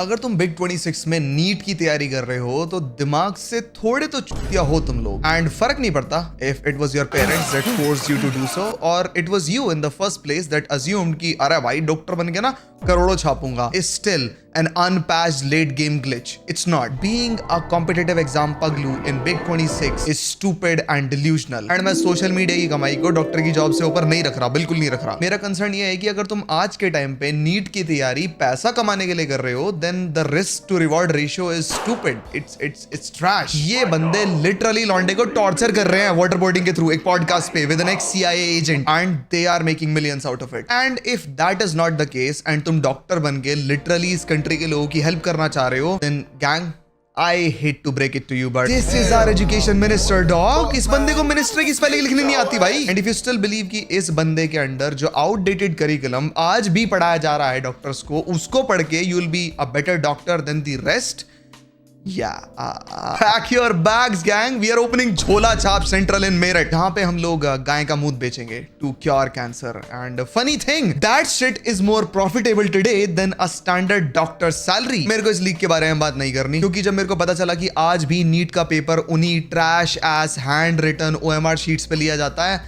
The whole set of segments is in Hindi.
अगर तुम बिग 26 में नीट की तैयारी कर रहे हो तो दिमाग से थोड़े तो चुतिया हो तुम लोग एंड फर्क नहीं पड़ता if it was your parents that forced you to do so or it was you in the first place that assumed कि अरे भाई डॉक्टर बन के ना करोड़ों छापूंगा is still an unpatched late game glitch. It's not. Being a competitive exam paglu in Big 26 is stupid and delusional. And मैं सोशल मीडिया की कमाई को डॉक्टर की जॉब से ऊपर नहीं रख रहा, बिल्कुल नहीं रख रहा. मेरा कंसर्न ये है कि अगर तुम आज के टाइम पे नीट की तैयारी पैसा कमाने के लिए कर रहे हो, then the risk to reward ratio is stupid. It's trash. ये बंदे literally लॉन्डे को टॉर्चर कर रहे हैं waterboarding के थ्रू एक पॉडकास्ट पे with an ex-CIA agent and they are making millions out of it. And if that is not the case and तुम डॉक्टर बन के literally इस कंट्री के लोगों की हेल्प करना चाह रहे हो then gang I hate to break it to you but this is our education minister dog. इस बंदे को मिनिस्टर की स्पेलिंग लिखनी नहीं आती भाई. And if you still believe कि इस बंदे के अंदर जो आउटडेटेड करिकुलम आज भी पढ़ाया जा रहा है डॉक्टर्स को उसको पढ़ के you will be a better doctor than the rest. Pack your bags gang. We are opening Jhola Chhap Central in Meerut जहाँ पे हम लोग गाय का मूत बेचेंगे to cure cancer. And funny thing, that shit is more profitable today than a standard doctor's salary. मेरे को इस लीक के बारे में बात नहीं करनी क्योंकि जब मेरे को पता चला कि आज भी नीट का पेपर उन्हीं trash ass handwritten OMR sheets पे लिया जाता है,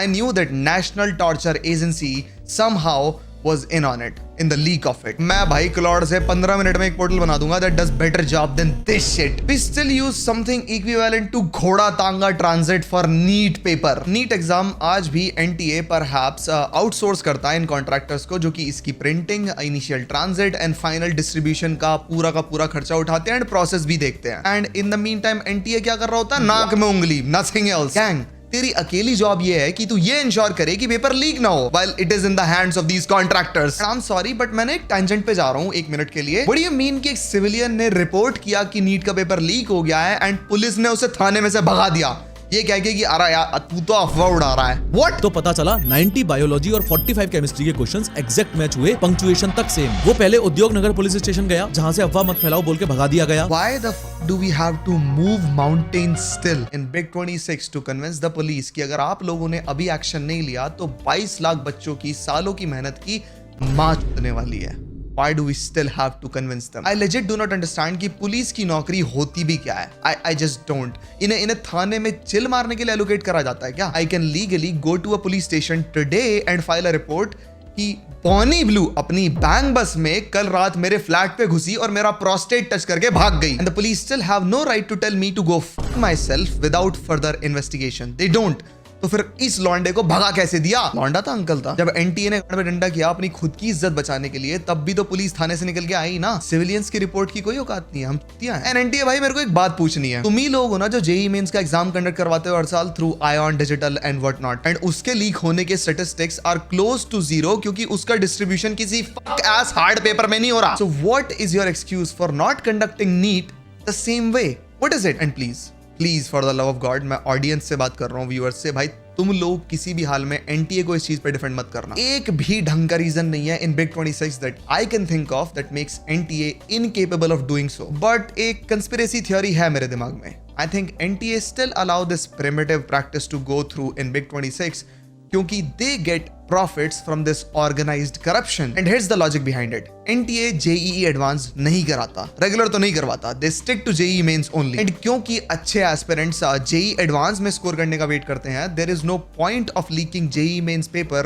I knew that National Torture Agency somehow was in on it, in the leak of it. मैं भाई क्लॉड से 15 मिनट में एक पोर्टल बना दूंगा that does better job than this shit. We still use something equivalent to घोड़ा तांगा transit for NEET paper. NEET exam आज भी NTA perhaps outsource करता है इन कॉन्ट्रैक्टर्स को जो कि इसकी printing, initial transit and final distribution का पूरा खर्चा उठाते हैं एंड प्रोसेस भी देखते हैं. And in the mean time NTA क्या कर रहा होता है? नाक में उंगली, नथिंग एल्स. गैंग तेरी अकेली जॉब ये है कि तू ये इंश्योर करे कि पेपर लीक ना हो while it is in the hands of these contractors. I'm sorry but मैंने एक टेंजेंट पे जा रहा हूँ 1 मिनट के लिए. What do you mean कि एक सिविलियन ने रिपोर्ट किया कि नीट का पेपर लीक हो गया है एंड पुलिस ने उसे थाने में से भगा दिया ये कह के कि अरे यार तू तो अफवाह उड़ा रहा है. What? तो पता चला 90 बायोलॉजी और 45 केमिस्ट्री के क्वेश्चंस एग्जैक्ट मैच हुए, पंक्चुएशन तक सेम. वो पहले उद्योग नगर पुलिस स्टेशन गया जहां से अफवाह मत फैलाओ बोल के भगा दिया गया. Why the f do we have to move mountains still in Big 26 to convince the police कि अगर आप लोगों ने अभी एक्शन नहीं लिया तो 22 लाख बच्चों की सालों की मेहनत की मां चुदने वाली है. Why do we still have to convince them? I legit do not understand कि पुलिस की नौकरी होती भी क्या है. I just don't. इन्हें थाने में चिल मारने के लिए एलोकेट करा जाता है क्या? I can legally go to a police station today and file a report कि पॉनी ब्लू अपनी बैंग बस में कल रात मेरे फ्लैट पे घुसी और मेरा प्रोस्टेट टच करके भाग गई. And the police still have no right to tell me to go fuck myself without further investigation. They don't. तो फिर इस लौंडे को भगा कैसे दिया? लौंडा था, अंकल था. जब NTA ने गाड़ में डंडा किया अपनी खुद की इज्जत बचाने के लिए तब भी तो पुलिस थाने से निकल के आई ना. सिविलियंस की रिपोर्ट की कोई औकात नहीं है, हम तिया हैं. एंड NTA भाई मेरे को एक बात पूछनी है. तुम ही लोग हो ना जो JEE मेंस का एग्जाम कंडक्ट करवाते हो हर साल through ion digital and what not and उसके लीक होने के स्टैटिस्टिक्स आर क्लोज टू 0 क्योंकि उसका डिस्ट्रीब्यूशन किसी फक एस हार्ड पेपर में नहीं हो रहा. So what is your excuse for not conducting NEET the same way? What is it? And please for the love of God, मैं ऑडियंस से बात कर रहा हूँ, व्यूअर्स से, भाई तुम लोग किसी भी हाल में NTA को इस चीज पे डिफेंड मत करना. एक भी ढंग का रीजन नहीं है in Big 26 that I can think of that makes NTA incapable of doing so. But एक कंस्पिरेसी थ्योरी है मेरे दिमाग में. I think NTA still allow this primitive practice to go through in Big 26 क्योंकि दे गेट profits from this organized corruption. And here's the logic behind it. NTA JEE Advanced नहीं कराता, regular तो नहीं करवाता, they stick to JEE Mains only. And क्योंकि अच्छे aspirants JEE Advanced में score करने का वेट करते हैं, there is no point of leaking JEE Mains paper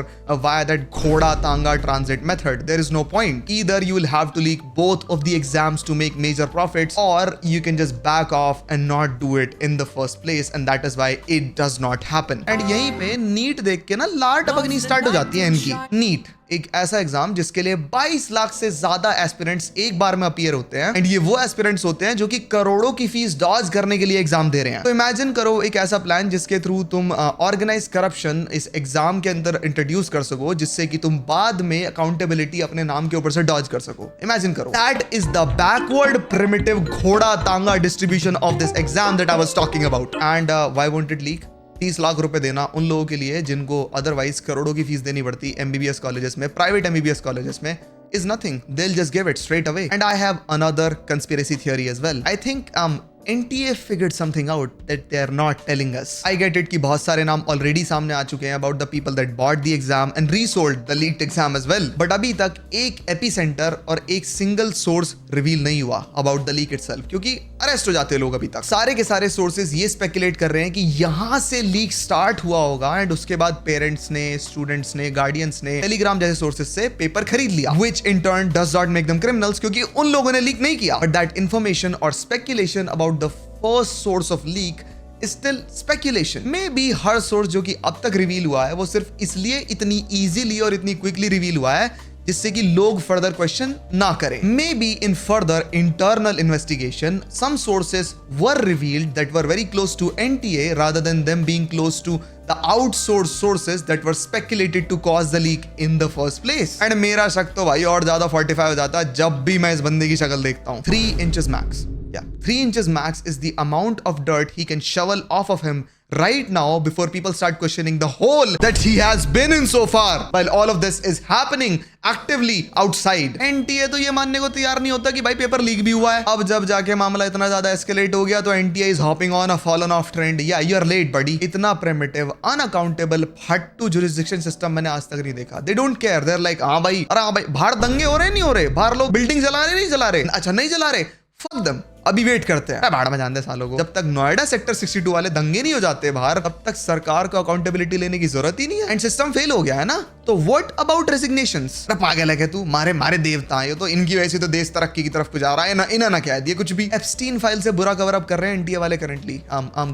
via that घोड़ा तांगा transit method. There is no point. Either you will have to leak both of the exams to make major profits, or you can just back off and not do it in the first place, and that is why it does not happen. And यहीं पे नीट देख के ना लाट टपकनी स्टार्ट जाती है इनकी. नीट एक ऐसा एग्जाम जिसके लिए 22 लाख से ज्यादा एस्पिरेंट्स एक बार में अपीयर होते हैं एंड ये वो एस्पिरेंट्स होते हैं जो कि करोड़ों की फीस डॉज करने के लिए एग्जाम दे रहे हैं. तो इमेजिन करो एक ऐसा प्लान जिसके थ्रू तुम ऑर्गेनाइज करप्शन इस एग्जाम के अंदर इंट्रोड्यूस कर सको जिससे कि तुम बाद में अकाउंटेबिलिटी अपने नाम के ऊपर से डॉज कर सको. इमेजिन करो. That is the backward primitive घोड़ा तांगा distribution of this exam that I was talking about. And why won't it leak? 30 lakh रुपए देना उन लोगों के लिए जिनको अदरवाइज करोड़ों की फीस देनी पड़ती MBBS कॉलेजेस में, प्राइवेट MBBS कॉलेजेस में, is nothing. They'll just give it straight away. And I have another conspiracy theory as well. I think NTA figured something out that they are not telling us. I get it कि बहुत सारे नाम already सामने आ चुके हैं about the people that bought the exam and resold the leaked exam as well. But अभी तक एक epicenter और एक single source reveal नहीं हुआ about the leak itself, क्योंकि अरेस्ट हो जाते हैं लोग अभी तक. सारे के सारे sources ये speculate कर रहे हैं कि यहाँ से leak start हुआ होगा and उसके बाद parents ने, students ने, guardians ने Telegram जैसे sources से पेपर खरीद लिया, which in turn does not make them criminals क्योंकि उन लोगों ने लीक नहीं किया. But that information or speculation about the first source of leak is still speculation. Maybe her source जो कि अब तक रिवील हुआ है वो सिर्फ इसलिए इतनी easily और इतनी quickly रिवील हुआ है जिससे कि लोग further question ना करें. Maybe in further internal investigation, some sources were revealed that were very close to NTA rather than them being close to the outsourced sources that were speculated to cause the leak in the first place. And मेरा शक तो भाई और ज्यादा 45 हो जाता है जब भी मैं इस बंदे की शक्ल देखता हूँ. 3 inches max. Yeah, 3 inches max is the amount of dirt he can shovel off of him right now before people start questioning the hole that he has been in so far while all of this is happening actively outside. NTA तो ये मानने को तैयार नहीं होता कि भाई पेपर लीक भी हुआ है. अब जब जाके मामला इतना ज्यादा एस्केलेट हो गया तो NTA is hopping on a fallen off trend. Yeah, you're late buddy. इतना primitive, unaccountable, फट्टू jurisdiction system मैंने आज तक नहीं देखा. They don't care. They're like हाँ भाई, अरे हाँ भाई, बाहर दंगे हो रहे नहीं हो रहे, बाहर लोग बिल्डिंग जला रहे नहीं जला रहे, अच्छा नहीं जला रहे, fuck them. अभी वेट करते हैं, भाड़ में जानते सालों को. जब तक नोएडा सेक्टर 62 वाले दंगे नहीं हो जाते बाहर, तब तक सरकार को अकाउंटेबिलिटी लेने की जरूरत ही नहीं है. एंड सिस्टम फेल हो गया है ना. तो व्हाट अबाउट रेजिग्नेशंस? अरे पागल है क्या तू? मारे मारे देवता है ये तो, इनकी वजह से तो देश तरक्की की तरफ को जा रहा है ना. इन्हें ना कह दिए कुछ भी. एप्स्टीन फाइल से बुरा कवर अप कर रहे हैं एनटीए वाले करंटली.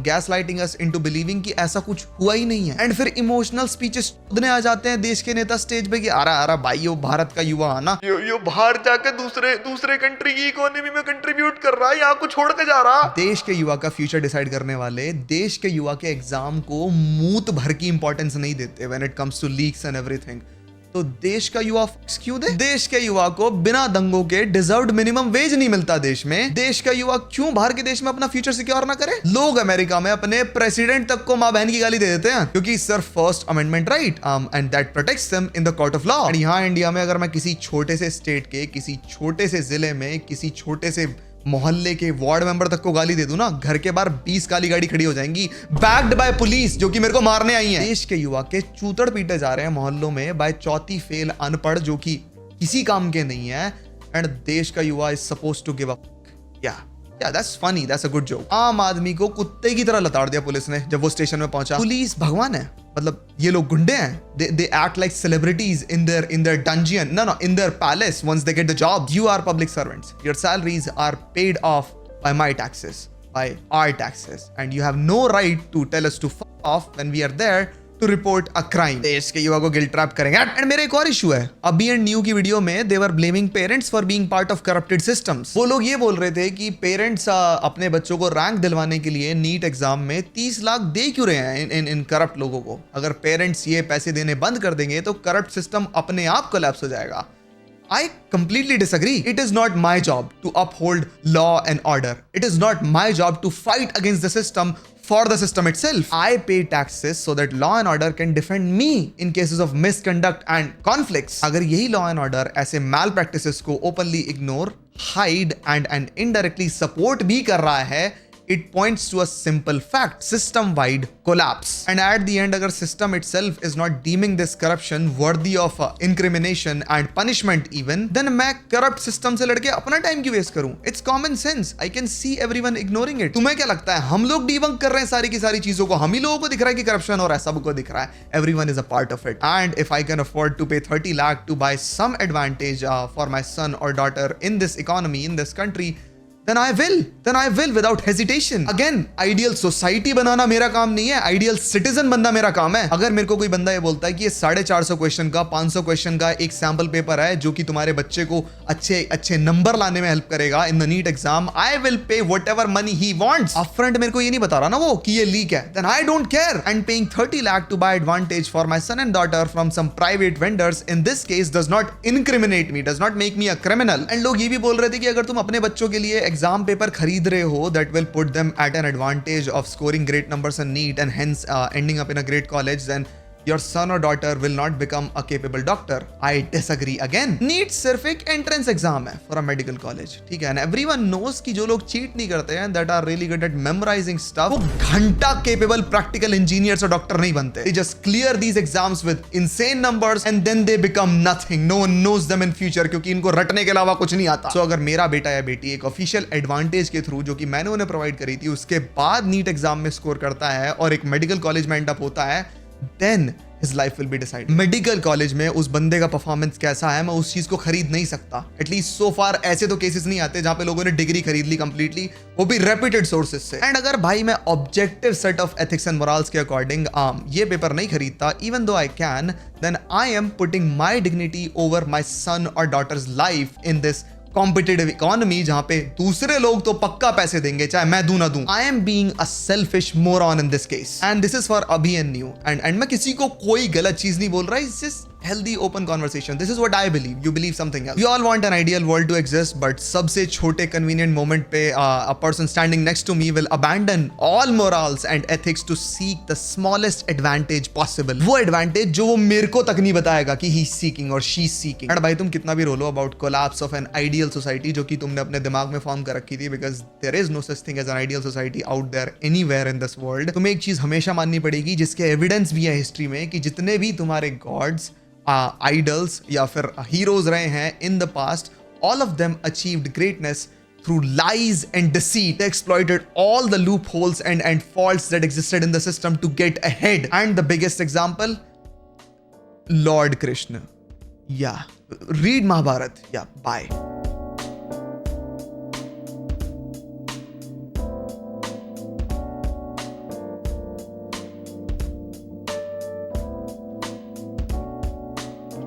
गैस लाइटिंग अस इनटू बिलीविंग कि ऐसा कुछ हुआ ही नहीं है. एंड फिर इमोशनल स्पीचेस खुदने आ जाते हैं देश के नेता स्टेज पे कि आ भाई यो भारत का युवा है ना, यो बाहर जाकर दूसरे कंट्री की इकोनॉमी में कंट्रीब्यूट कर रहा है, यहाँ को छोड़ के जा रहा. देश के युवा का फ्यूचर डिसाइड करने वाले देश के युवा के एग्जाम को मूत भर की इंपॉर्टेंस नहीं देते when it comes to leaks and everything. तो देश का युवा क्यों दे? देश के युवा को बिना दंगों के डिजर्व्ड मिनिमम वेज नहीं मिलता देश में. देश का युवा क्यों बाहर के देश में अपना फ्यूचर सिक्योर ना करे? लोग अमेरिका में अपने प्रेसिडेंट तक को मां बहन की गाली दे देते हैं क्योंकि सिर्फ first amendment right and that protects them in the court of law. यहाँ इंडिया में अगर मैं किसी छोटे से स्टेट के किसी छोटे से जिले में किसी छोटे से मोहल्ले के वार्ड मेंबर तक को गाली दे दूं ना, घर के बाहर 20 काली गाड़ी खड़ी हो जाएंगी बैक्ड बाय पुलिस जो कि मेरे को मारने आई है. देश के युवा के चूतड़ पीटे जा रहे हैं मोहल्लों में बाय चौथी फेल अनपढ़ जो कि किसी काम के नहीं है. एंड देश का युवा is supposed to give up. Yeah, that's funny. That's a good joke. आम आदमी को कुत्ते की तरह लताड़ दिया पुलिस ने जब वो स्टेशन में पहुंचा. पुलिस भगवान है, मतलब ये लोग गुंडे हैं. They act like celebrities in their dungeon. No, in their palace once they get the job. You are public servants. Your salaries are paid off by my taxes, by our taxes, and you have no right to tell us to fuck off when we are there to report a crime. देश के युवा को गिल्ट ट्रैप करेंगे. एंड मेरा एक और इशू है. अभी एंड न्यू की वीडियो में they were blaming parents for being part of corrupted systems. वो लोग ये बोल रहे थे कि पेरेंट्स अपने बच्चों को रैंक दिलवाने के लिए नीट एग्जाम में 30 लाख दे क्यों रहे हैं इन करप्ट लोगों को. अगर पेरेंट्स ये पैसे देने बंद कर देंगे तो करप्ट सिस्टम अपने आप कोलैप्स हो जाएगा. I completely disagree. It is not my job to uphold law and order. It is not my job to fight against the system for the system itself. I pay taxes so that law and order can defend me in cases of misconduct and conflicts. अगर यही law and order ऐसे malpractices को openly ignore, hide and indirectly support भी कर रहा है, it points to a simple fact: system-wide collapse. And at the end, अगर system itself is not deeming this corruption worthy of incrimination and punishment even, then मैं corrupt system से लड़के अपना time क्यों waste करूं? It's common sense. I can see everyone ignoring it. तुम्हें क्या लगता है हम लोग debunk कर रहे हैं सारी की सारी चीजों को? हम ही लोगों को दिख रहा है कि corruption हो रहा है, सबको दिख रहा है. Everyone is a part of it. And if I can afford to pay 30 lakh to buy some advantage for my son or daughter in this economy, in this country, then I will without hesitation. Again, ideal society बनाना मेरा काम नहीं है, ideal citizen बनना मेरा काम है. अगर मेरे को कोई बंदा ये बोलता है कि ये 450 क्वेश्चन का 500 क्वेश्चन का एक सैंपल पेपर है जो कि तुम्हारे बच्चे को अच्छे नंबर लाने में हेल्प करेगा in the NEET exam, I will pay whatever money he wants. Upfront मेरे को ये नहीं बता रहा ना वो कि ये लीक है, then I don't care. And paying 30 lakh to buy advantage for my son and daughter from some private vendors in this case does not incriminate me, does not make me a criminal. And लोग ये भी बोल रहे थे कि अगर तुम अपने बच्चों के लिए एग्जाम पेपर खरीद रहे हो that will put them at an advantage of scoring great numbers in NEET and hence ending up in a great college, then your son or daughter will not become a capable doctor. I disagree again. NEET सिर्फ एक एंट्रेंस एग्जाम है फॉर अ मेडिकल कॉलेज, ठीक है। एंड एवरीवन नोस कि जो लोग चीट नहीं करते हैं, that are really good at memorising stuff, वो घंटा केपेबल प्रैक्टिकल इंजीनियर्स और डॉक्टर नहीं बनते। They just clear these exams with insane numbers and then they become nothing. No one knows them in future, क्योंकि इनको रटने के अलावा कुछ नहीं आता। सो अगर मेरा बेटा या बेटी एक ऑफिशियल एडवांटेज के थ्रू जो कि मैंने उन्हें प्रोवाइड करी थी उसके बाद नीट एग्जाम में स्कोर करता है और एक मेडिकल कॉलेज में एंड अप होता है, then his life will be decided। Medical college में उस बंदे का परफॉर्मेंस कैसा है मैं उस चीज को खरीद नहीं सकता। एटलीस्ट सो फार ऐसे तो केसेस नहीं आते जहां पे लोगों ने डिग्री खरीद ली कंप्लीटली, वो भी रेप्यूटेड सोर्सेज से। एंड अगर भाई मैं objective set of ethics and morals के अकॉर्डिंग ये पेपर नहीं खरीदता, even though I can, then I am putting my dignity over my son or daughter's life in this competitive economy, जहां पे दूसरे लोग तो पक्का पैसे देंगे चाहे मैं दूं ना दूं। I am being a selfish moron in this case and this is for अभी एंड न्यू। एंड मैं किसी को कोई गलत चीज नहीं बोल रहा, it's just healthy open conversation. This is what I believe. You believe something else. We all want an ideal world to exist, but सबसे छोटे convenient moment पे a person standing next to me will abandon all morals and ethics to seek the smallest advantage possible. वो advantage जो वो मेरे को तक नहीं बताएगा कि he's seeking or she's seeking. And भाई तुम कितना भी रोलो about collapse of an ideal society जो कि तुमने अपने दिमाग में फॉर्म कर रखी थी, because there is no such thing as an ideal society out there anywhere in this world. तुम्हें एक चीज हमेशा माननी पड़ेगी जिसके evidence भी है हिस्ट्री में कि जितने भी तुम्हारे gods idols या फिर heroes रहे हैं in the past, all of them achieved greatness through lies and deceit. They exploited all the loopholes and faults that existed in the system to get ahead. And the biggest example, Lord Krishna. Yeah, read Mahabharata. Yeah, bye.